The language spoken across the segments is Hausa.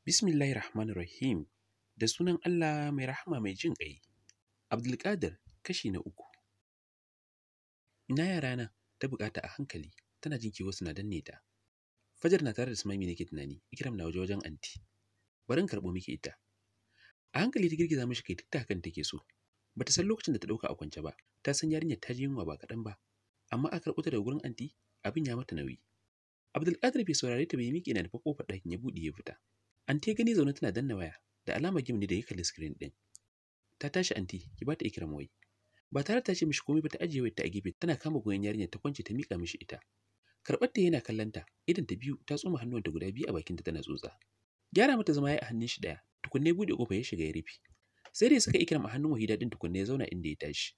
Bismillahirrahmanirrahim. Da sunan Allah mai rahama mai jin ƙai. Abdulkadir kashi na 3. Ina yarana ta bukata a hankali, tana jin kewa suna danne ta. Fajar na tare da Sumami nake tunani, Ikram na wajen anti. Bari in karɓo miki ita. A hankali ta girgiza mishi kai duk da hakan take so. Bata san lokacin da ta ɗauka a kwance ba, ta san yarinyar ta ji yunwa ba kaɗan ba. Amma a karɓo ta daga gurin anti, abin ya mata nauyi. Abdulkadir bai saurare ta bai miƙe na nufa ƙofar ɗakin ya buɗe ya fita. Anti ya gani zaune tana danna waya, da alamar game ne da ya kalli screen ɗin. Ta tashi anti, ki bata Ikram wai. Ba tare ta ce mishi komai ba ta ajiye wayar ta a gefe tana kama goyon yarinyar ta kwance ta miƙa mishi ita. Karɓar ta yana kallon ta, idan ta biyu ta tsoma hannuwanta guda biyu a bakinta tana tsotsa. Gyara mata zama ya a hannun shi ɗaya, tukunne ya buɗe ƙofa ya shiga ya rufe. Sai da ya saka Ikram a hannun Wahida din tukunne ya zauna inda ya tashi.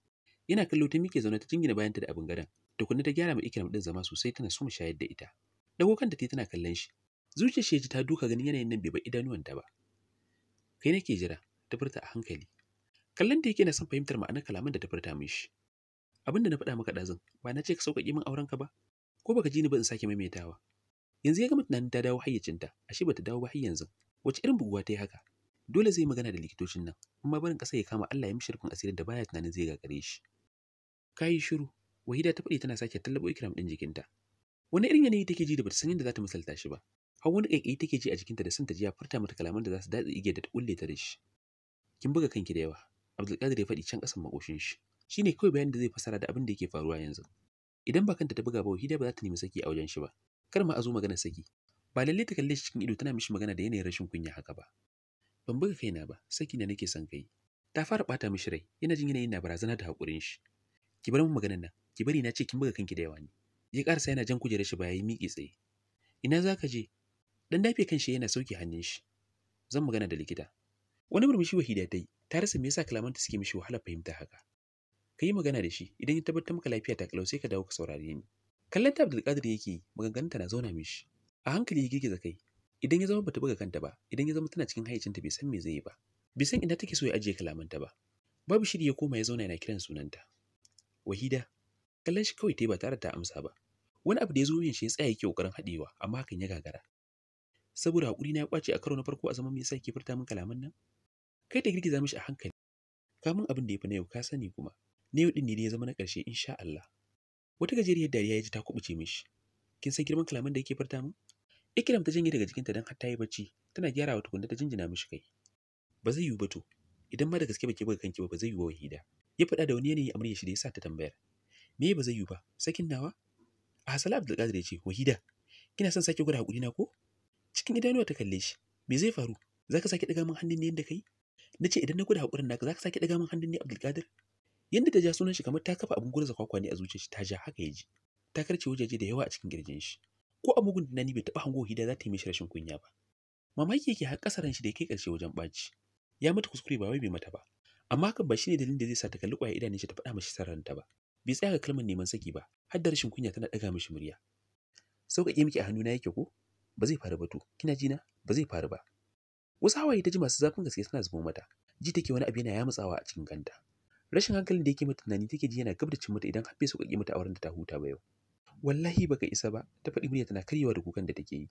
Yana kallo ta miƙe zaune ta jingina bayanta da abin gadon, tukunne ta gyara ma Ikram din zama sosai tana so mu shayar da ita. Dago kanta tana kallon shi. Zuciyar shi ya ji ta duka ganin yanayin nan bai bar idanuwanta ba. Kai nake jira, ta furta a hankali. Kallon da yake na son fahimtar ma'anar kalaman da ta furta mishi. Abin da na faɗa maka ɗazun, ba na ce ka sauƙaƙe min aurenka ba? Ko baka ji ni ba in sake maimaitawa? Yanzu ya gama tunanin ta dawo hayyacinta, ashe bata dawo ba har yanzu. Wace irin buguwa ta yi haka? Dole zai magana da likitocin nan, amma barin ƙasa ya kama Allah ya mishi rufin asirin da baya tunanin zai gagare shi. Kayi shiru, Wahida ta faɗi tana sake tallabo Ikram ɗin jikinta. Wani irin yanayi take ji da bata san yadda za ta misalta shi ba. Har wani ƙaiƙayi take ji a jikinta da son ta ji ya furta mata kalaman da za su datse igiyar da ta kulle ta da shi. Kin buga kanki da yawa, Abdulkadir ya faɗi can ƙasan makoshin shi. Shine kawai bayanin da zai fasara da abin da yake faruwa yanzu. Idan ba kanta ta buga ba Wahida ba za ta nemi saki a wajen shi ba. Kar ma a zo magana saki. Ba lalle ta kalle shi cikin ido tana mishi magana da yanayin rashin kunya haka ba. Ban buga kaina ba, saki na nake son kai. Ta fara bata mishi rai, yana jin yanayin na barazana da hakurin shi. Ki bar min maganar nan, ki bari na ce kin buga kanki da yawa ne. Ya karasa yana jan kujerar shi baya yi miƙe tsaye. Ina zaka je? Dan dafe kan shi yana sauke hannun shi. Zan magana da likita. Wani murmushi Wahida ta yi, ta rasa me yasa kalamanta suke mishi wahala fahimta haka. Ka yi magana da shi, idan ya tabbatar maka lafiya ta kalau sai ka dawo ka saurare ni. Kallon ta Abdulkadir yake yi, maganganunta na zauna mishi. A hankali ya girgiza kai. Idan ya zama bata buga kanta ba, idan ya zama tana cikin hayyacinta bai san me zai yi ba. Bai san ina take so ya ajiye kalamanta ba. Babu shiri ya koma ya zauna yana kiran sunanta. Wahida, kallon shi kawai ta yi ba tare da ta amsa ba. Wani abu da ya zo yin shi ya tsaya yake kokarin haɗewa, amma hakan ya gagara. Saboda hakuri na ya kwace a karo na farko a zaman me yasa ke furta min kalaman nan? Kai ta girgiza mishi a hankali. Ka min abin da ya fi na yau ka sani kuma. Na yau din ne da ya zama na ƙarshe insha Allah. Wata gajeriyar dariya ya ji ta kubuce mishi. Kin san girman kalaman da yake furta min? Ikram ta janye daga jikinta don har ta yi bacci, tana gyarawa tukunna ta jinjina mishi kai. Ba zai yiwu ba to, idan ma da gaske baki buga kanki ba zai yiwu Wahida. Ya faɗa da wani yanayi a muryar shi da ya sa ta tambayar. Me ba zai yiwu ba? Sakin nawa? A hasala Abdulkadir ya ce, Wahida, kina son sake gwada hakuri na ko? Cikin idanuwa ta kalle shi. Me zai faru? Zaka sake daga min hannun ne yanda kai? Nace idan na gwada hakurin naka zaka sake daga min hannun ne Abdulkadir? Yanda ta ja sunan shi kamar ta kafa abin gurza kwakwa ne a zuciyar shi ta ja haka ya ji. Ta karce wajaje da yawa a cikin girjin shi. Ko a mugun tunani bai taɓa hango Wahida za ta yi mishi rashin kunya ba. Mamaki yake har kasaran shi da ya kai ƙarshe wajen ɓaci. Ya mata kuskure ba wai bai mata ba. Amma hakan ba shine dalilin da zai sa ta kalli ƙwaya idanun shi ta faɗa mishi sarranta ba. Bai tsaya ga kalmar neman saki ba, har da rashin kunya tana ɗaga mishi murya. Sauƙaƙe miki a hannuna yake ko? Ba zai faru ba to, kina ji na? Ba zai faru ba. Wasu hawaye ta ji masu zafin gaske suna zubo mata. Ji take wani abu yana yamutsawa a cikin kanta. Rashin hankalin da yake mata tunani take ji yana gab da cin mata idan har bai sauƙaƙe mata auren da ta huta ba yau. Wallahi baka isa ba, ta faɗi murya tana karyewa da kukan da take yi.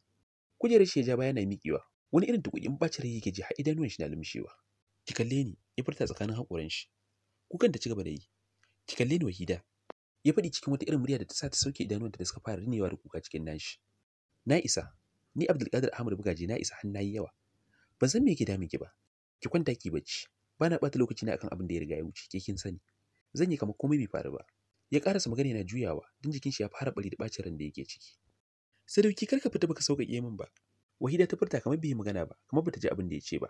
Kujerar shi ya ja baya na miƙewa. Wani irin tukukin bacin rai yake ji har idanuwan shi na lumshewa. Ki kalle ni, ya furta tsakanin haƙoran shi. Kukan ta ci gaba da yi. Ki kalle ni Wahida. Ya faɗi cikin wata irin murya da ta sa ta sauke idanuwanta da suka fara rinewa da kuka cikin nashi. Na isa. Ni Abdulkadir Ahmad Bugaji na isa har nayi yawa. Ban san me yake damun ki ba. Ki kwanta ki bacci. Bana ɓata lokaci na akan abin da ya riga ya wuce, ke kin sani. Zan yi kamar komai bai faru ba. Ya karasa magana yana juyawa, don jikin shi ya fara bari da bacin ran da yake ciki. Sadauki karka fita baka sauƙaƙe min ba. Wahida ta furta kamar bai magana ba, kamar bata ji abin da ya ce ba.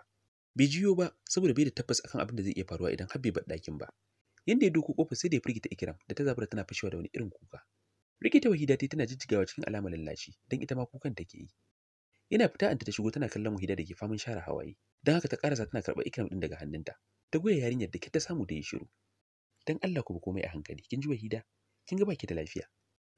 Bai jiyo ba saboda bai da tabbas akan abin da zai iya faruwa idan har bai bar ɗakin ba. Yanda ya doko kofar sai da ya firgita Ikram da ta zabura tana fashewa da wani irin kuka. Rikita Wahida tana jijjigawa cikin alamar lallashi, don ita ma kukan take yi. Yana fita anta ta shigo tana kallon Wahida da ke faman share hawaye. Don haka ta karasa tana karɓar Ikram din daga hannunta. Ta goya yarinyar da ta samu da ya shiru. Dan Allah ku bi komai a hankali. Kin ji Wahida? Kin ga baki da lafiya.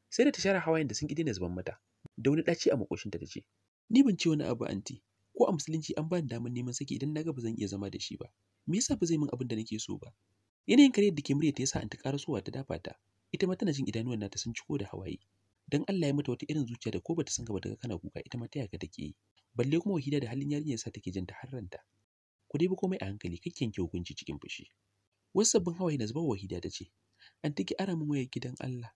Sai da ta share hawayen da sun ki daina zuban mata. Da wani ɗaci a makoshinta ta ce, Ni ban ce wani abu anti, ko a musulunci an bani damar neman saki idan naga ba zan iya zama da shi ba. Me yasa ba zai min abin da nake so ba? Yanayin kare da ke murya ta yasa anta karasowa ta dafa ta. Ita ma tana jin idanuwan nata sun ciko da hawaye. Dan Allah ya mata wata irin zuciya da ko bata san ka ba daga kana kuka ita ma ta yaka take yi. Balle kuma Wahida da halin yarinyar sa take jin ta har ranta. Ku dai bi komai a hankali kake yanke hukunci cikin fushi. Wasu sabbin hawaye na zuba Wahida ta ce, "An take ara min wayar gidan Allah."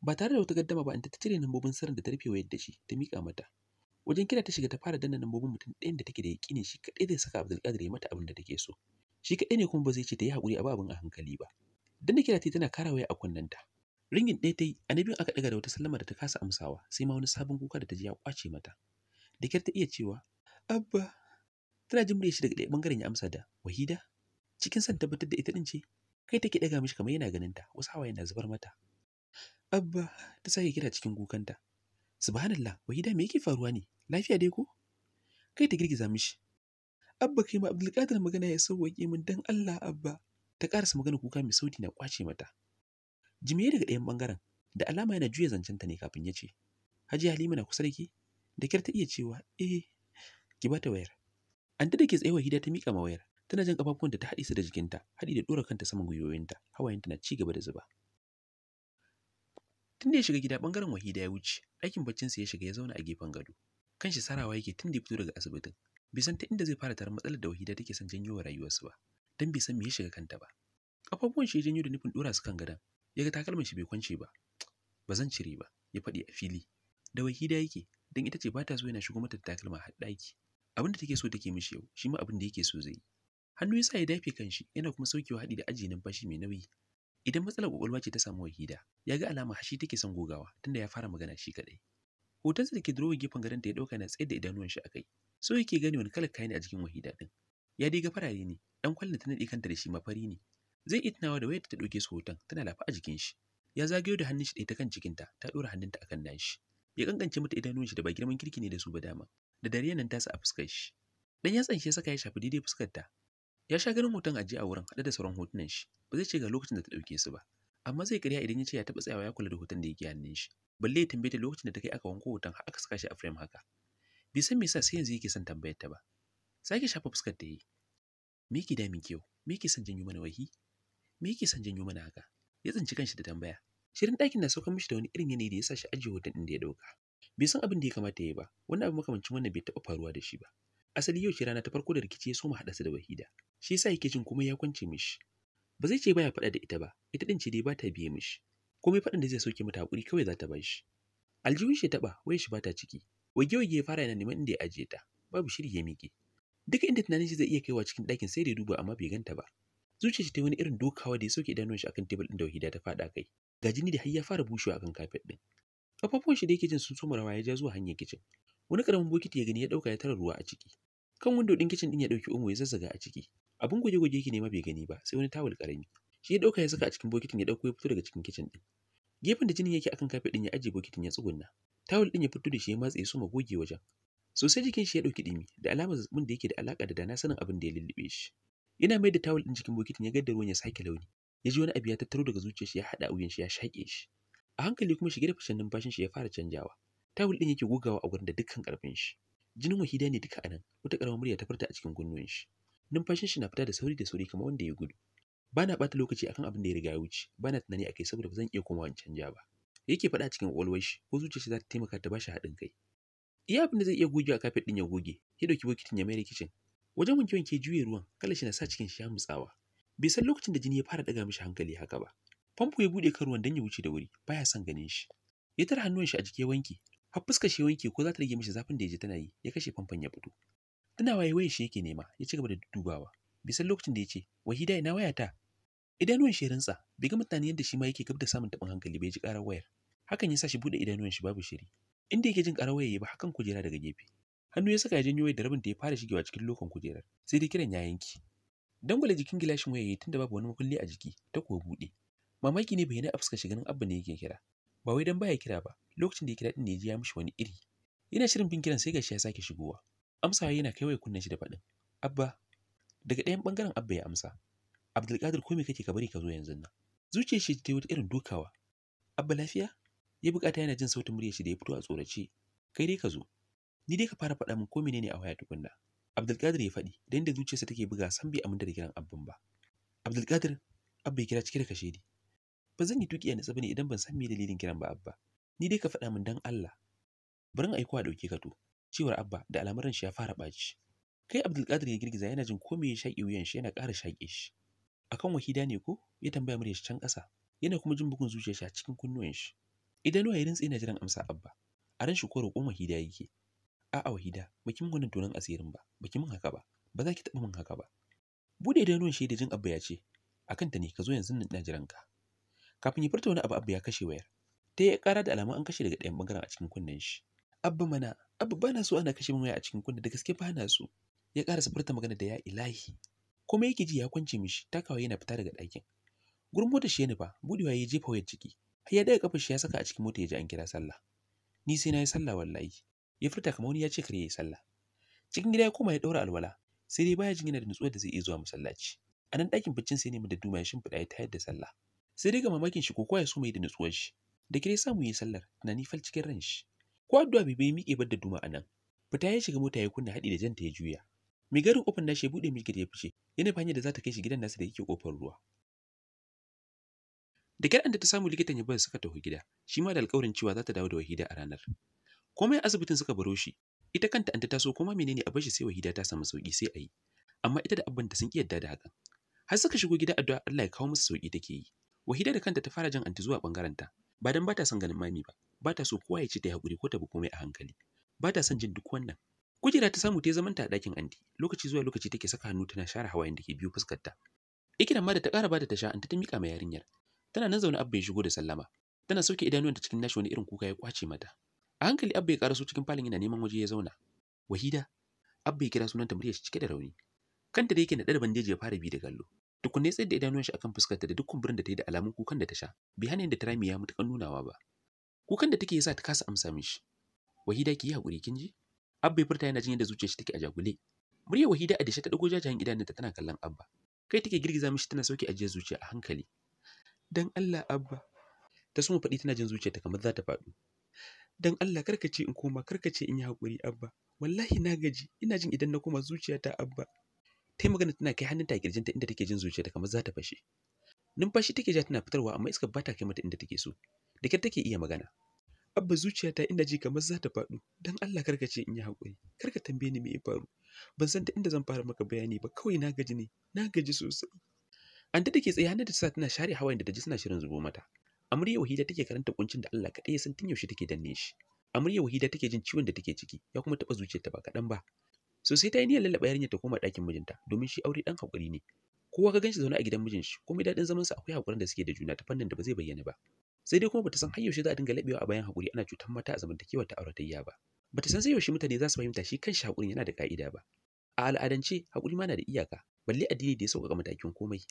Ba tare da wata gaddama ba, an ta cire nambobin sirrin da ta rufe wayar da shi, ta miƙa mata. Wajen kira ta shiga ta fara danna nambobin mutum ɗayan da take da yaƙini shi kaɗai zai saka Abdulkadir ya mata abin da take so. Shi kaɗai ne kuma ba zai ce ta yi haƙuri a ba abin a hankali ba. Danna kira ta tana kara waya a kunnenta. Ringin ɗaya ta yi, a na biyun aka ɗaga da wata sallama da ta kasa amsawa, sai ma wani sabon kuka da ta ji ya ƙwace mata. Da kyar ta iya cewa, "Abba." Tana jin muryar shi daga ɗaya ɓangaren ya amsa da, "Wahida?" Cikin son tabbatar da ita ɗin ce, kai take ɗaga mishi kamar yana ganin ta, wasu hawaye na zubar mata. "Abba," ta sake kira cikin kukanta. "Subhanallah, Wahida me yake faruwa ne? Lafiya dai ko?" Kai ta girgiza mishi. "Abba kai ma Abdulkadir magana ya sauwaƙe min dan Allah Abba." Ta ƙarasa magana kuka mai sauti na ƙwace mata. Jimiye daga ɗayan ɓangaren, da alama yana juya zancenta ne kafin ya ce, "Hajiya Halima na kusa da ke?" Da kyar ta iya cewa, "Eh." "Ki bata wayar." Anta da ke tsaye Wahida ta miƙa ma wayar. Tana jan ƙafafuwanta ta haɗe su da jikinta, haɗi da ɗora kanta saman gwiwoyinta, hawayenta na ci gaba da zuba. Tun da ya shiga gida ɓangaren Wahida ya wuce, ɗakin baccinsa ya shiga ya zauna a gefen gado. Kanshi sarawa yake tun da ya fito daga asibitin. Bai san ta inda zai fara taron matsalar da Wahida take son janyo wa rayuwarsu ba, dan bai san me ya shiga kanta ba. Ƙafafuwan shi ya janyo da nufin ɗora su kan gadon. Ya ga takalman shi bai kwance ba. "Ba zan cire ba," ya faɗi a fili. Da Wahida yake, dan ita ce ba ta so yana shigo mata da takalma har ɗaki. Abin da take so take mishi yau, shi ma abin da yake so zai yi. Hannu ya sa ya dafe kanshi, yana kuma saukewa haɗi da ajiye numfashi mai nauyi. Idan matsalar ƙwaƙwalwa ce ta samu Wahida, ya ga alama hashi take son gogawa tunda ya fara magana shi kaɗai. Hotonsa da ke durowa gefen gadonta ya ɗauka na tsayar da idanuwan shi a kai. So yake gane wani kalar kaya ne a jikin Wahida ɗin. Ya dai ga farare ne, ɗan kwallon ta naɗe kanta da shi ma fari ne. Zai iya tunawa da wayar ta ɗauke su hoton, tana lafa a jikin shi. Ya zagayo da hannun shi ɗaya ta kan cikinta, ta ɗora hannunta akan nashi. Ya kankance mata idanuwan shi da ba girman kirki ne da su ba dama. Da dariya nan tasa a fuskar shi. Dan yatsan shi ya saka ya shafi daidai fuskar ta. Ya sha ganin hoton ajiye a wurin haɗe da sauran hotunan shi. Ba zai ce ga lokacin da ta ɗauke su ba. Amma zai ƙarya idan ya ce ya taɓa tsayawa ya kula da hoton da yake hannun shi. Balle ya tambaye ta lokacin da ta kai aka wanko hoton har aka saka shi a frame haka. Bai san me yasa sai yanzu yake son tambayar ta ba. Sake shafa fuskar ta yi. "Me yake damin ki yau? Me yake son janyo mana wahi? Me yake son janyo mana haka?" Ya tsinci kanshi da tambaya. Shirin ɗakin na saukar mishi da wani irin yanayi da ya sa shi ajiye hoton ɗin da ya ɗauka. Bai san abin da ya kamata ya yi ba, wani abu makamancin wannan bai taɓa faruwa da shi ba. Asali yau ce rana ta farko da rikici ya soma haɗa su da Wahida. Shi yasa yake jin komai ya kwance mishi. Ba zai ce baya faɗa da ita ba, ita ɗin ce dai ba ta biye mishi. Komai faɗin da zai sauke mata haƙuri kawai za ta ba shi. Aljihun shi ya taɓa, wayar shi ba ta ciki. Wage-wage ya fara yana neman inda ya ajiye ta. Babu shiri ya miƙe. Duka inda tunanin shi zai iya kaiwa cikin ɗakin sai da ya duba amma bai ganta ba. Zuciyar shi ta wani irin dokawa da ya sauke idanuwan shi akan tebul ɗin da Wahida ta faɗa kai. Ga jini da har ya fara bushewa akan kafet ɗin. Ƙafafuwan shi da yake jin sun soma rawa ya ja zuwa hanyar kicin. Wani ƙaramin bokiti ya gani ya ɗauka ya tara ruwa a ciki. Kan windo ɗin kicin ɗin ya ɗauki omo ya zazzaga a ciki. Abin goge-goge yake nema bai gani ba sai wani tawul ƙarami. Shi ya ɗauka ya saka a cikin bokitin ya ɗauko ya fito daga cikin kicin ɗin. Gefen da jinin yake akan kafet ɗin ya ajiye bokitin ya tsugunna. Tawul ɗin ya fito da shi ya matse ya soma goge wajen. Sosai jikin shi ya ɗauki ɗimi da alamar zazzabin da yake da alaƙa da dana sanin abin da ya lullube shi. Yana mai da tawul ɗin cikin bokitin ya ga da ruwan ya sake launi. Ya ji wani abu ya tattaro daga zuciyar shi ya haɗa a wuyan shi ya shaƙe shi. A hankali kuma shige da ficen numfashin shi ya fara canjawa. Tawul ɗin yake gogawa a gurin da dukkan ƙarfin shi. Jinin Wahida ne duka anan, wata ƙaramar murya ta furta a cikin kunnuwan shi. Numfashin shi na fita da sauri kamar wanda ya gudu. Bana ɓata lokaci akan abin da ya riga ya wuce, bana tunani akai saboda ba zan iya komawa in canja ba. Yake faɗa a cikin ƙwaƙwalwar shi, ko zuciyar shi za ta taimaka ta bashi haɗin kai. Iya abin da zai iya gogewa a kafet ɗin ya goge, ya ɗauki bokitin ya mayar kicin. Wajen wanke-wanke juye ruwan, kalar shi na sa cikin shi ya mutsawa. Bai san lokacin da jini ya fara ɗaga mishi hankali haka ba. Famfo ya buɗe kan ruwan don ya wuce da wuri, baya son ganin shi. Ya tara hannuwan shi a jiki ya wanke, har fuskar shi ya wanke ko za ta rage mishi zafin da ya ji tana yi, ya kashe famfon ya fito. Tunawa ya wayar shi yake nema, ya ci gaba da dubawa. Bai san lokacin da ya ce, "Wahida ina wayata?" Idanuwan shi ya rintsa, bai ga mutane yadda shi ma yake gab da samun taɓin hankali bai ji ƙarar wayar. Hakan ya sa shi buɗe idanuwan shi babu shiri. Inda yake jin ƙarar wayar ya bi hakan kujera daga gefe. Hannu ya saka ya janyo wayar da rabin da ya fara shigewa cikin lokon kujerar. Sai dai kiran ya yanki. Dangwala jikin gilashin wayar tunda babu wani makulli a jiki, ta kuwa buɗe. Mamaki ne bayyana a fuskar shi ganin Abba ne yake kira. Ba wai dan baya kira ba, lokacin da ya kira din ne ya ji ya mishi wani iri. Yana shirin bin kiran sai gashi ya sake shigowa. Amsawa yana kai wayar kunnen shi da faɗin, "Abba." Daga ɗayan ɓangaren Abba ya amsa. "Abdulkadir ko me kake ka bari ka zo yanzu nan." Zuciyar shi ta yi wata irin dukawa. "Abba lafiya?" Ya bukata yana jin sautin muryar shi da ya fito a tsorace. "Kai dai ka zo. Ni dai ka fara faɗa min ko menene a waya tukunna." Abdulkadir ya faɗi, da inda zuciyarsa take buga san bai aminta da kiran Abban ba. "Abdulkadir." Abba ya kira cike da kashedi. Ba zan yi tuki a nitsa bane idan ban san me dalilin kiran ba Abba. Ni dai ka faɗa min dan Allah. Bari in aiko a ɗauke ka to. Cewar Abba da al'amuran shi ya fara ɓaci. Kai Abdulkadir ya girgiza yana jin ko me ya shaƙe wuyan shi yana ƙara shaƙe shi. Akan Wahida ne ko? Ya tambaya muryar shi can ƙasa. Yana kuma jin bugun zuciyar shi a cikin kunnuwan shi. Idanuwa ya rintse yana jiran amsa Abba. A ran shi ko roƙon Wahida yake. A'a Wahida, baki min wannan tonon asirin ba. Baki min haka ba. Ba za ki taɓa min haka ba. Bude idanuwan shi da jin Abba ya ce, "Akan ta ne ka zo yanzu nan ina jiran ka." Kafin ya furta wani abu Abba ya kashe wayar. Ta yi ƙara da alamun an kashe daga ɗayan bangaren a cikin kunnen shi. Abba mana, Abba bana so ana kashe min waya a cikin kunne, da gaske bana so. Ya ƙarasa furta magana da ya ilahi. Kuma yake ji ya kwance mishi, takawa yana fita daga ɗakin. Gurin motar shi ya nufa, budewa ya jefa wayar ciki. Har ya daga kafar shi ya saka a cikin mota ya ji an kira sallah. Ni sai na yi sallah wallahi. Ya furta kamar wani ya ce kare ya yi sallah. Cikin gida ya koma ya ɗaura alwala, sai dai baya jin yana da nutsuwar da zai iya zuwa masallaci. A nan ɗakin baccin sai nemi da duma ya shimfiɗa ya tayar da sallah. Sai dai ga mamakin shi ko kowa ya so mai da nutsuwar shi. Da kire samu yi sallar, tunani fal cikin ran shi. Ko addu'a bai miƙe bar da duma a nan. Fita ya shiga mota ya kunna haɗi da janta ya juya. Mai garin kofar nashi ya buɗe miƙe da ya fice, yana hanyar da za ta kai shi gidan nasa da yake kofar ruwa. Da kyar da ta samu likitan ya bar suka tafi gida, shi ma da alƙawarin cewa za ta dawo da Wahida a ranar. Komai asibitin suka baro shi, ita kanta anta ta so kuma menene a bar shi sai Wahida ta samu sauki sai a yi. Amma ita da abbanta sun ki yadda da hakan. Har suka shigo gida addu'a Allah ya kawo musu sauki take yi. Wahida da kanta ta fara jan anti zuwa bangaren ta. Ba dan ba ta son ganin mami ba, ba ta so kowa ya ce ta yi hakuri ko ta bi komai a hankali. Ba ta son jin duk wannan. Kujera ta samu ta zaman ta a ɗakin anti, lokaci zuwa lokaci take saka hannu tana share hawayen da ke biyo fuskar ta. Ikiran ma da ta ƙara bada ta sha anti ta miƙa ma yarinyar. Tana nan zaune Abba ya shigo da sallama. Tana sauke idanuwanta cikin nashi wani irin kuka ya kwace mata. A hankali Abba ya karaso cikin falon yana neman waje ya zauna. Wahida, Abba ya kira sunanta muryar shi cike da rauni. Kanta da yake naɗe da bandeji ya fara bi da kallo. Tukunne ya tsayar da idanuwan shi akan fuskarta da duk kumburin da ta yi da alamun kukan da ta sha. Bai hana yadda ta rami ya mutukan nunawa ba. Kukan da take yasa ta kasa amsa mishi. Wahida ki yi hakuri kin ji? Abba ya furta yana jin yadda zuciyar shi take a jagule. Muryar Wahida a dashe ta dago jajayen idanunta tana kallon Abba. Kai take girgiza mishi tana sauke ajiyar zuciya a hankali. Dan Allah Abba. Ta suma faɗi tana jin zuciyarta kamar za ta faɗo. Dan Allah karkace in koma karkace in yi hakuri Abba. Wallahi na gaji ina jin idan na koma zuciyata Abba. Ta yi magana tana kai hannunta a kirjinta inda take jin zuciyarta kamar za ta fashe. Numfashi take ja tana fitarwa amma iska ba ta kai mata inda take so. Da kyar take iya magana. Abba zuciyata ina ji kamar za ta faɗo. Dan Allah karkace in yi hakuri. Karka tambaye ni me ya faru. Ban san ta inda zan fara maka bayani ba kawai na gaji ne. Na gaji sosai. Anta take tsaye hannunta ta sa tana share hawayen da ta ji suna shirin zubo mata. Amurya Wahida take karanta kuncin da Allah kaɗai ya san tun yaushe take danne shi. Amurya Wahida take jin ciwon da take ciki ya kuma taɓa zuciyarta ba kaɗan ba. So sai ta yi niyyar lallaɓa yarinyar ta koma ɗakin mijinta domin shi aure ɗan haƙuri ne. Kowa ka ganshi zaune a gidan mijin shi komai daɗin zaman sa akwai haƙurin da suke da juna ta fannin da ba zai bayyana ba. Sai dai kuma bata san har yaushe za a dinga laɓewa a bayan haƙuri ana cutar mata a zamantakewar ta auratayya ba. Bata san sai yaushe mutane za su fahimta shi kanshi haƙurin yana da ƙa'ida ba. A al'adance haƙuri ma na da iyaka balle addini da ya sauƙaƙa matakin komai.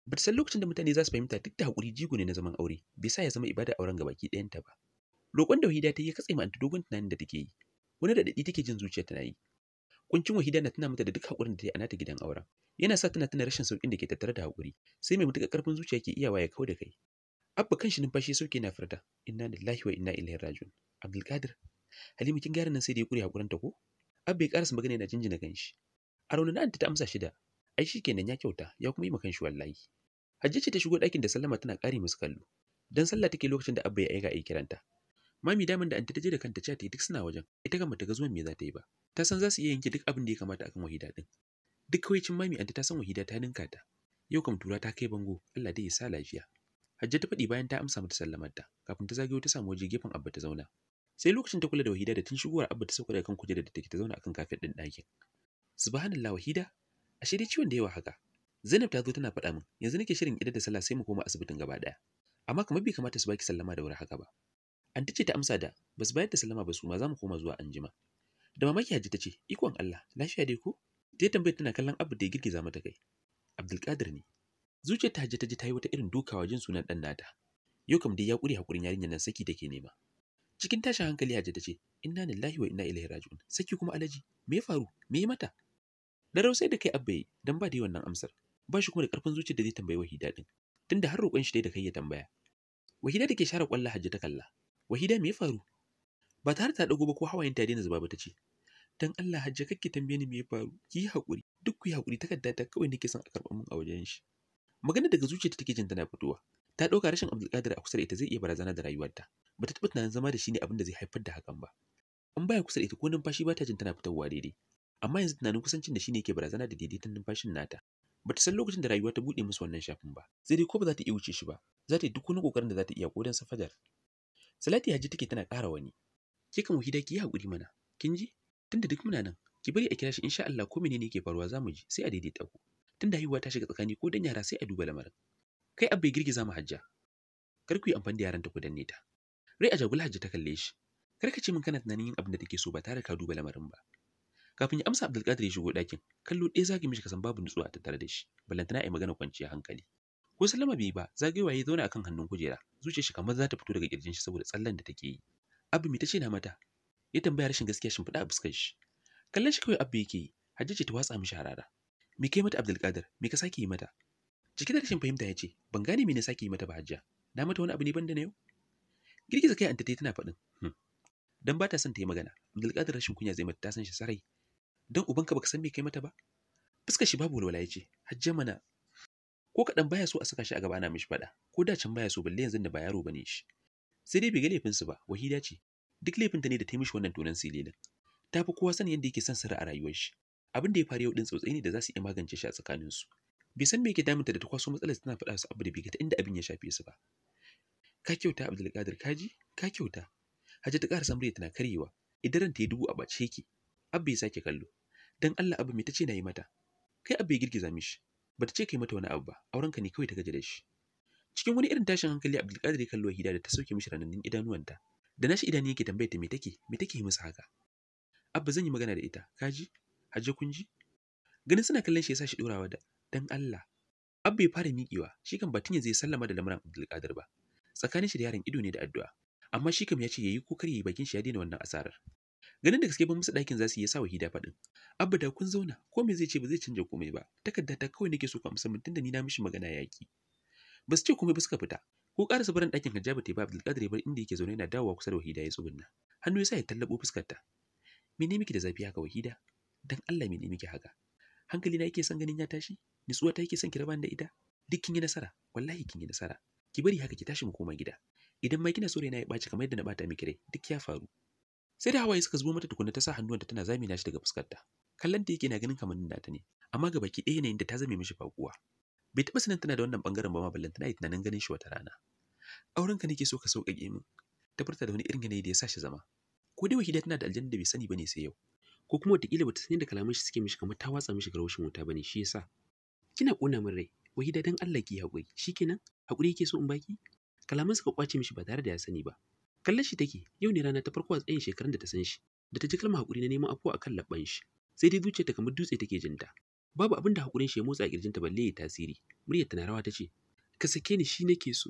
Bata san lokacin da mutane za su fahimta duk da haƙuri jigo ne na zaman aure bai sa ya zama ibada auren gabaki ɗayanta ba. Roƙon da Wahida ta yi ya katse ma dogon tunanin da take yi. Wani da daɗi take jin zuciyar tana yi. Kuncin Wahida na tana mata da duk haƙurin da ta yi a nata gidan auren. Yana sa tana rashin sauƙin da ke tattare da haƙuri sai mai matuƙar ƙarfin zuciya ke iyawa ya kau da kai. Abba kanshi numfashi sauke na furta inna lillahi wa inna ilaihi raji'un. Abdulkadir Halima kin gyara nan sai da ya kure haƙurinta ko? Abba ya ƙarasa magana yana jinjina kanshi. A raunin ta amsa shida. Ai shikenan ya kyauta ya kuma yi makan shi wallahi. Hajji ce ta shigo ɗakin da Sallama tana ƙare musu kallo. Dan sallah take lokacin da Abba ya aika ai kiranta. Mami damin da anta ta je da kanta ce ta duk suna wajen. Ita kan bata ga zuwan me za ta yi ba. Ta san za su iya yanke duk abin da ya kamata akan Wahida din. Duk kawaicin mami anta ta san Wahida ta ninka ta. Yau kam tura ta kai bango. Allah dai ya sa lafiya. Hajji ta faɗi bayan ta amsa mata sallamar ta. Kafin ta zagayo ta samu waje gefen Abba ta zauna. Sai lokacin ta kula da Wahida da tun shigowar Abba ta sauka daga kan kujerar da take ta zauna akan kafet din ɗakin. Subhanallah Wahida. Ashe dai ciwon da yawa haka. Zainab ta zo tana faɗa min, yanzu nake shirin idar da sallah sai mu koma asibitin gaba ɗaya. Amma kamar bai kamata su baki sallama da wuri haka ba. Anti ce ta amsa da, ba su bayar da sallama ba su ma za mu koma zuwa anjima. Da mamaki Hajji ta ce, ikon Allah, lafiya dai ko? Ta tambayar tana kallon Abba da ya girgiza mata kai. Abdulkadir ne. Zuciyar ta Hajji ta ji ta yi wata irin dukawa jin sunan ɗan nata. Yau kam dai ya ƙure hakurin yarinyar nan saki take nema. Cikin tashin hankali Hajji ta ce, inna lillahi wa inna ilaihi raji'un. Saki kuma alaji, me ya faru? Me ya mata? Da rausai da kai Abba yi, dan ba da wannan amsar. Ba shi kuma da ƙarfin zuciya da zai tambayi Wahida din. Tunda har roƙon shi dai da kai ya tambaya. Wahida da ke share ƙwalla Hajji ta kalla. Wahida me ya faru? Ba tare ta dago ba ko hawayen ta daina zuba ba ta ce. Dan Allah Hajji kake tambaye ni me ya faru? Ki yi haƙuri. Duk ku yi haƙuri takarda ta kawai nake son a karɓa min a wajen shi. Magana daga zuciyarta take jin tana fitowa. Ta ɗauka rashin Abdulkadir a kusa da ita zai iya barazana da rayuwarta. Ba ta taɓa tunanin zama da shi ne abin da zai haifar da hakan ba. In baya kusa da ita ko numfashi ba ta jin tana fitowa daidai. Amma yanzu tunanin kusancin da shi ne yake barazana da daidaiton numfashin nata. Ba ta san lokacin da rayuwa ta buɗe musu wannan shafin ba. Sai dai ko ba za ta iya wuce shi ba. Za ta yi duk wani ƙoƙarin da za ta iya ko don Fajar. Salati Hajji take tana ƙara wani. Ke kan Wahida ki yi haƙuri mana. Kin ji? Tunda duk muna nan. Ki bari a kira shi insha Allah ko menene yake faruwa za mu ji sai a daidaita ku. Tunda haihuwa ta shiga tsakani ko dan yara sai a duba lamarin. Kai abba ya girgiza mu Hajja. Kar ku yi amfani da yaran ta ku danne ta. Rai a jagula Hajji ta kalle shi. Kar ka ce min kana tunanin yin abin da take so ba tare ka duba lamarin ba. Kafin ya amsa Abdulkadir ya shigo ɗakin, kallo ɗaya zagi mishi kasan babu nutsuwa a tattare da shi. Ballantana ai magana kwanciya hankali. Ko sallama bai yi ba, zagayewa ya zauna akan hannun kujera. Zuciyar shi kamar za ta fito daga kirjin shi saboda tsallan da take yi. Abba me tace na mata? Ya tambaya rashin gaskiya shin fada a fuskar shi. Kallon shi kawai Abba yake yi. Hajji ce ta watsa mishi harara. Me kai mata Abdulkadir? Me ka sake yi mata? Cike da rashin fahimta ya ce, ban gane me ne sake yi mata ba Hajja. Na mata wani abu ne banda na yau? Girgiza kai anta tana faɗin. Dan ba ta son ta yi magana. Abdulkadir rashin kunya zai mata ta san shi sarai. Dan ubanka baka san me kai mata ba? Fuskar shi babu walwala ya ce, Hajja mana. Ko kaɗan baya so a saka shi a gaba ana mishi faɗa. Ko da can baya so balle yanzu da ba yaro bane shi. Sai dai bai ga laifinsu ba, Wahida ce. Duk laifinta ne da ta yi mishi wannan tonan sililin. Ta fi kowa sanin yadda yake son sirri a rayuwar shi. Abin da ya faru yau din tsotsai ne da za su iya magance shi a tsakaninsu. Bai san me yake damunta da ta kwaso matsalar tana faɗa su abu da bai ga ta inda abin ya shafe su ba. Ka kyauta Abdulkadir kaji? Ka kyauta. Hajji ta ƙara samriya tana karyewa. Idan ta yi dubu a bace yake. Abba ya sake kallo. Dan Allah Abba me tace na yi mata? Kai Abba ya girgiza mishi. Bata ce kai mata wani abu ba, aurenka ne kawai ta gaji da shi. Cikin wani irin tashin hankali Abdulkadir ya kallo Wahida da ta sauke mishi ranannun idanuwanta. Da nashi idanu yake tambayar ta me take yi musu haka. Abba zan yi magana da ita, kaji? Hajji kun ji? Ganin suna kallon shi yasa shi dorawa da dan Allah. Abba ya fara miƙewa, shi kan batun ya zai sallama da lamarin Abdulkadir ba. Tsakanin shi da yaron ido ne da addu'a. Amma shi kam ya ce yayi kokari yayi bakin shi ya daina wannan asarar. Ganin da gaske ban musu ɗakin za su yi sa Wahida faɗin. Abba da kun zauna, ko me zai ce ba zai canja komai ba. Takarda ta kawai nake so ka amsa min tunda ni na mishi magana yaki. Ba su ce komai ba suka fita. Ko ƙarasa barin ɗakin Hajjaba ta ba Abdulkadir ya bar inda yake zaune yana dawowa kusa da Wahida ya tsugunna. Hannu ya sa ya tallabo fuskarta. Mene miki da zafi haka Wahida? Dan Allah mene miki haka? Hankali na yake son ganin ya tashi? Nutsuwa ta yake son ki raba da ita? Duk kin yi nasara, wallahi kin yi nasara. Ki bari haka ki tashi mu koma gida. Idan ma kina so raina ya ɓaci kamar yadda na ɓata miki rai, duk ya faru. Sai da hawaye suka zubo mata tukunna ta sa hannuwanta tana zamina shi daga fuskarta. Kallon ta yake na ganin kamannin nata ne, amma ga baki ɗaya yanayin da ta zame mishi fakuwa. Bai taɓa sanin tana da wannan bangaren ba ma ballan tana yi tunanin ganin shi wata rana. Aurenka nake so ka sauƙaƙe min. Ta furta da wani irin yanayi da ya sa shi zama. Ko dai Wahida tana da aljanna da bai sani bane sai yau. Ko kuma wataƙila bata san yadda kalaman shi suke mishi kamar ta watsa mishi garwashin wuta bane shi yasa. Kina ƙona min rai. Wahida dan Allah ki haƙuri. Shikenan? Haƙuri yake so in baki? Kalaman suka kwace mishi ba tare da ya sani ba. Kallon shi take, yau ne rana ta farko a tsayin shekarun da ta san shi, da ta ji kalmar haƙuri na neman afuwa akan labban shi. Sai dai zuciyarta kamar dutse take jinta. Babu abin da haƙurin shi ya motsa a ƙirjinta balle ya tasiri. Muryar ta na rawa ta ce, "Ka sake ni shi nake so."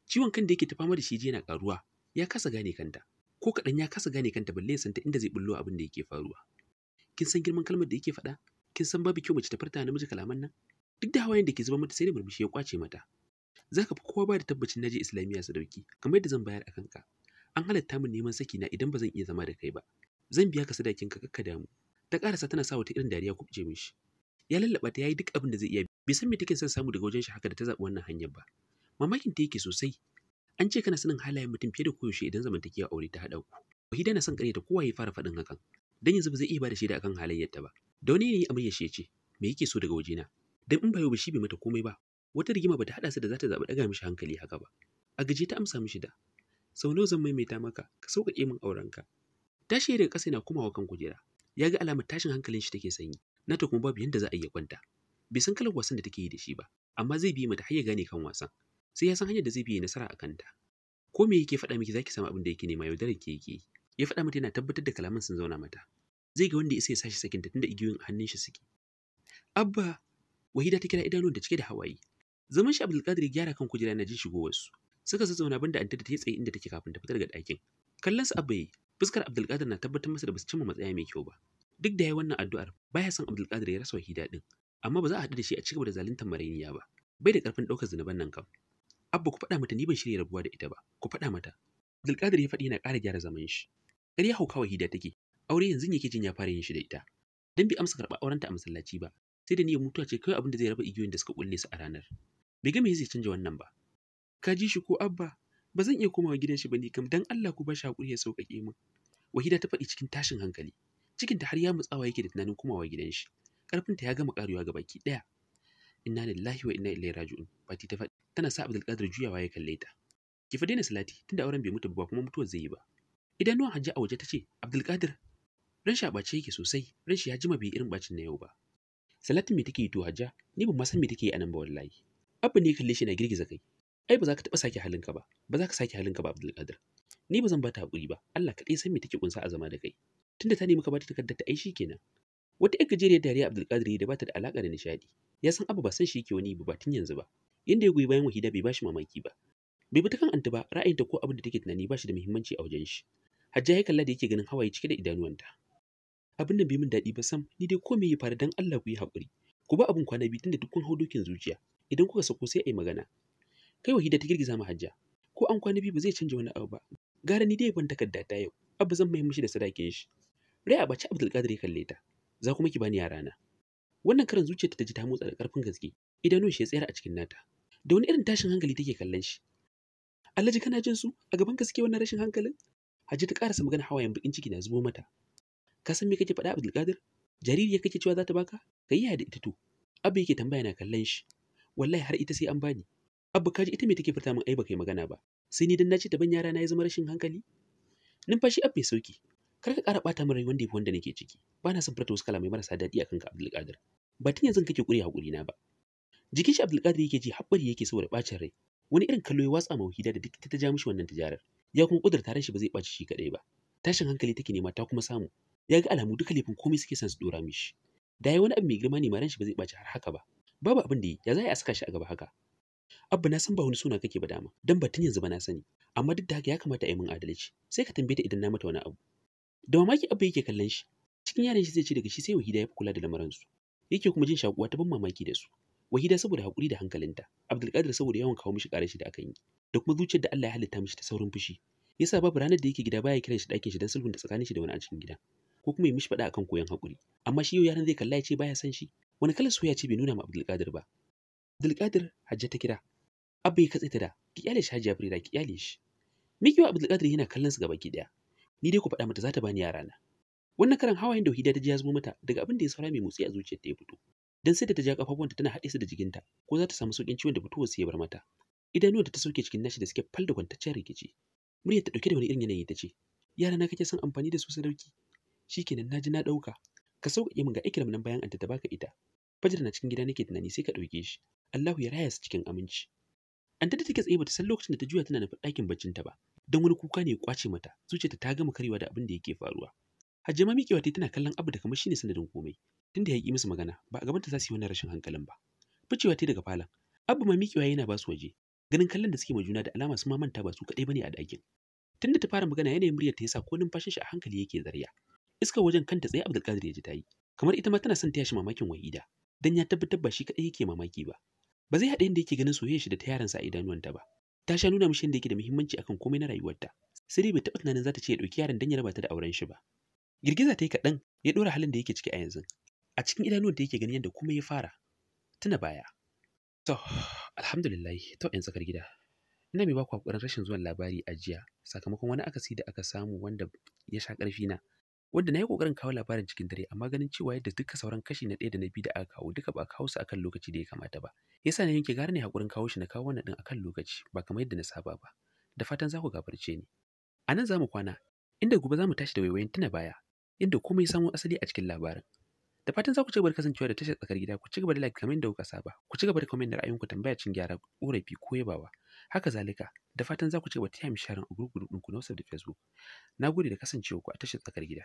Ciwon kan da yake ta fama da shi yana ƙaruwa, ya kasa gane kanta. Ko kaɗan ya kasa gane kanta balle ya san ta inda zai bullo abin da yake faruwa. Kin san girman kalmar da yake faɗa? Kin san babu kyau mace ta furta namiji kalaman nan? Duk da hawayen da ke zuba mata sai da murmushi ya kwace mata. Zaka fi kowa ba da tabbacin naje Islamiyya Sadauki, kamar yadda zan bayar a kanka. An halatta min neman saki na idan ba zan iya zama da kai ba. Zan biya ka sadakin ka kakka damu. Ta karasa tana sa wata irin dariya kubce mishi. Ya lallaba ta yayi duk abin da zai iya. Bai san me take son samu daga wajen shi haka da ta zabi wannan hanyar ba. Mamakin ta yake sosai. An ce kana sanin halayen mutum fiye da koyaushe idan zamantakewa aure ta haɗa ku. Wahida na son ƙaryata kowa ya fara faɗin hakan. Dan yanzu ba zai iya ba da shaida akan halayyarta ba. Da wani yanayi amarya shi ya ce, "Me yake so daga wajena?" Dan in ba yau ba shi bai mata komai ba. Wata rigima bata haɗa su da za ta zaɓi ɗaga mishi hankali haka ba. A gaje ta amsa mishi da, "Sau nawa zan maimaita maka, ka sauƙaƙe min aurenka." Tashi daga ƙasa yana komawa kan kujera. Ya ga alamar tashin hankalin shi take sanyi. Nata kuma babu yanda za a iya kwanta. Bai san kalar wasan da take yi da shi ba, amma zai biye mata har ya gane kan wasan. Sai ya san hanyar da zai biye nasara a kanta. Ko me yake faɗa miki zaki samu abin da yake nema yaudarar ke yake. Ya faɗa mata yana tabbatar da kalaman sun zauna mata. Zai ga wanda ya isa ya sashi sakinta tunda igiyoyin a hannun shi suke. Abba, Wahida ta kira idanun da cike da hawaye. Zaman shi Abdulkadir ya gyara kan kujera na jin shigowarsu. Suka zazzauna banda anta da ta tsaye inda take kafin ta fita daga ɗakin. Kallon su Abba yi, fuskar Abdulkadir na tabbatar masa da basu cimma matsaya mai kyau ba. Duk da yayi wannan addu'ar, baya son Abdulkadir ya rasa Wahida din, amma ba za a haɗu da shi a cigaba da zaluntar marainiya ba. Bai da ƙarfin ɗaukar zinuban nan kam. Abba ku faɗa mata ni ban shirya rabuwa da ita ba. Ku faɗa mata. Abdulkadir ya faɗi yana ƙara gyara zaman shi. Ƙarya hauka Wahida take. Aure yanzu yake jin ya fara yin shi da ita. Dan bai amsa karɓa aurenta a masallaci ba. Sai da niyyar mutuwa ce kawai abin da zai raba igiyoyin da suka kulle su a ranar. Bai ga me zai canja wannan ba. Ka ji shi ko Abba? Ba zan iya komawa gidan shi ba ni kam, dan Allah ku bashi hakuri ya sauƙaƙe min. Wahida ta faɗi cikin tashin hankali. Cikinta har ya mutsawa yake da tunanin komawa gidan shi. Ƙarfinta ya gama ƙarewa ga baki ɗaya. Inna lillahi wa inna ilaihi raji'un. Fati ta faɗi. Tana sa Abdulkadir juyawa ya kalle ta. Ki fa daina salati tunda auren bai mutu ba kuma mutuwar zai yi ba. Idanuwan Hajja a waje ta ce, Abdulkadir, ran shi a ɓace yake sosai, ran shi ya jima bai irin ɓacin na yau ba. Salatin me take yi to Hajja? Ni ban ma san me take yi a nan ba wallahi. Abba ne ya kalle shi na girgiza kai. Ai ba za ka taɓa sake halinka ba, ba za ka sake halinka ba Abdulkadir. Ni ba zan ba ta haƙuri ba, Allah kaɗai san me take kunsa a zama da kai. Tunda ta nemi ka ba ta takardar ta ai kenan. Wata ƴar gajeriyar dariya Abdulkadir da ba ta da alaƙa da nishaɗi. Ya san Abba ba san shi yake wani ba tun yanzu ba. Yanda ya goyi bayan Wahida bai bashi mamaki ba. Bai bi ta kan anti ba, ra'ayinta ko abin da take tunani ba shi da muhimmanci a wajen shi. Hajja ya kalla da yake ganin hawaye cike da idanuwanta. Abin nan bai min daɗi ba sam, ni dai ko me ya faru dan Allah ku yi haƙuri. Ku ba abin kwana biyu tunda duk kun hau dokin zuciya. Idan kuka sako sai a yi magana. Kai Wahida ta girgiza ma Hajja. Ko an kwana biyu ba zai canja wani abu ba. Gara ni dai ban takarda ta yau. Abba zan mai mishi da sadakin shi. Rai a bace Abdulkadir ya kalle ta. Za kuma ki bani yarana. Wannan karan zuciyarta ta ji ta motsa da ƙarfin gaske. Idanun shi ya tsayar a cikin nata. Da wani irin tashin hankali take kallon shi. Alhaji kana jin su a gaban gaske wannan rashin hankalin? Hajji ta karasa magana hawayen bakin ciki na zubo mata. Ka san me kake faɗa Abdulkadir? Jaririya kake cewa za ta baka? Ka yi da ita to. Abba yake tambaya na kallon shi. Wallahi har ita sai an bani. Abba kaji ita me take furta min ai baka yi magana ba. Sai ni dan nace ta ban yara na ya zama rashin hankali? Numfashi Abba ya sauki. Kar ka ƙara ɓata min rai wanda yafi wanda nake ciki. Ba na son furta wasu kalamai marasa daɗi akan ka Abdulkadir. Ba tun yanzu kake ƙure hakuri na ba. Jikin shi Abdulkadir yake ji haɓari yake saboda ɓacin rai. Wani irin kallo ya watsa Wahida da duk ta ja mishi wannan tijarar. Ya kuma kudurta ran shi ba zai ɓaci shi kaɗai ba. Tashin hankali take nema ta kuma samu. Ya ga alamu duka laifin komai suke son su dora mishi. Da yayi wani abu mai girma ne ma ran shi ba zai ɓaci har haka ba. Babu abin da yi, ya za a saka shi a gaba haka. Abba na san ba wani suna kake ba dama, dan batun yanzu ba na sani. Amma duk da haka ya kamata a yi min adalci. Sai ka tambaye ta idan na mata wani abu. Da mamaki Abba yake kallon shi. Cikin yaran shi zai ce daga shi sai Wahida ya fi kula da lamaransu. Yake kuma jin shakuwa ta ban mamaki da su. Wahida saboda haƙuri da hankalinta, Abdulkadir saboda yawan kawo mishi ƙarar shi da aka yi, da kuma zuciyar da Allah ya halitta mishi ta saurin fushi. Yasa babu ranar da yake gida baya kiran shi ɗakin shi don sulhun da tsakanin shi da wani a cikin gida, ko kuma ya mishi faɗa akan koyon haƙuri. Amma shi yau yaran zai kalla ya ce baya san shi. Wani kalar soyayya ce bai nuna ma Abdulkadir ba. Abdulkadir Hajja ta kira. Abba ya katse ta da, ki kyale shi Hajiya Farida ki kyale shi. Mikiwa Abdulkadir yana kallon su gabaki ɗaya. Ni dai ku faɗa mata za ta bani yarana. Wannan karan hawayen da Wahida ta ji ya zo mata daga abin da ya saura mai motsi a zuciyarta ya fito. Dan sai da ta ja kafafuwanta tana haɗe su da jikinta ko za ta samu sauƙin ciwon da fitowar su ya bar mata. Idanuwan da ta sauke cikin nashi da suke fal da kwantaccen rikici. Muryar ta dauke da wani irin yanayi ta ce, "Yara na kake son amfani da su sadauki? Shikenan naji na dauka. Ka sauƙaƙe min ga Ikram nan bayan anta ta baka ita. Fajar na cikin gida nake tunani sai ka dauke shi. Allahu ya raya su cikin aminci." Anta da take tsaye bata san lokacin da ta juya tana nufin ɗakin baccin ta ba. Dan wani kuka ne ya kwace mata, zuciyarta ta gama karewa da abin da yake faruwa. Hajja ma miƙewa tana kallon Abu da kamar shine sanadin komai. Tunda ya yi musu magana, ba a gaban ta za su yi wannan rashin hankalin ba. Ficewa daga falon. Abu ma miƙewa yana ba su waje. Ganin kallon da suke ma juna da alama su ma manta ba su kaɗai bane a ɗakin. Tunda ta fara magana yanayin muryar ta yasa ko numfashin shi a hankali yake zarya. Iskar wajen kanta tsaye Abdulkadir ya ji ta yi. Kamar ita ma tana son taya shi mamakin Wahida. Dan ya tabbatar ba shi kaɗai yake mamaki ba. Ba zai haɗa yadda yake ganin soyayyar shi da ta yaransa a idanuwanta ba. Ta sha nuna mishi yadda yake da muhimmanci akan komai na rayuwarta. Sai dai bai taɓa tunanin za ta ce ya ɗauki yaron dan ya raba ta da auren shi ba. Girgiza ta yi kaɗan ya ɗora halin da yake ciki a yanzu. A cikin idanuwanta yake ganin yadda komai ya fara. Tuna baya. To, alhamdulillah, to ‘yan tsakar gida. Ina mai baku hakurin rashin zuwan labari a jiya sakamakon wani akasi da aka samu wanda ya sha ƙarfi na. Wanda na yi ƙoƙarin kawo labarin cikin dare amma ganin cewa yadda duka sauran kashi na ɗaya da na biyu da aka kawo duka ba a kawo su akan lokaci da ya kamata ba. Yasa na yanke gara ne hakurin kawo shi na kawo wannan ɗin akan lokaci ba kamar yadda na saba ba. Da fatan za ku gafarce ni. A nan za mu kwana, inda gobe za mu tashi da waiwayin tuna baya, inda komai ya samo asali a cikin labarin. Da fatan za ku ci gaba da kasancewa da tashar tsakar gida, ku ci gaba da like kamar yadda kuka saba, ku ci gaba da comment da ra'ayinku tambaya cin gyara, ƙorafi ko yabawa. Haka zalika, da fatan za ku ci gaba da taya mi sharing a group ɗinku na WhatsApp da Facebook. Na gode da kasancewa ku a tashar tsakar gida.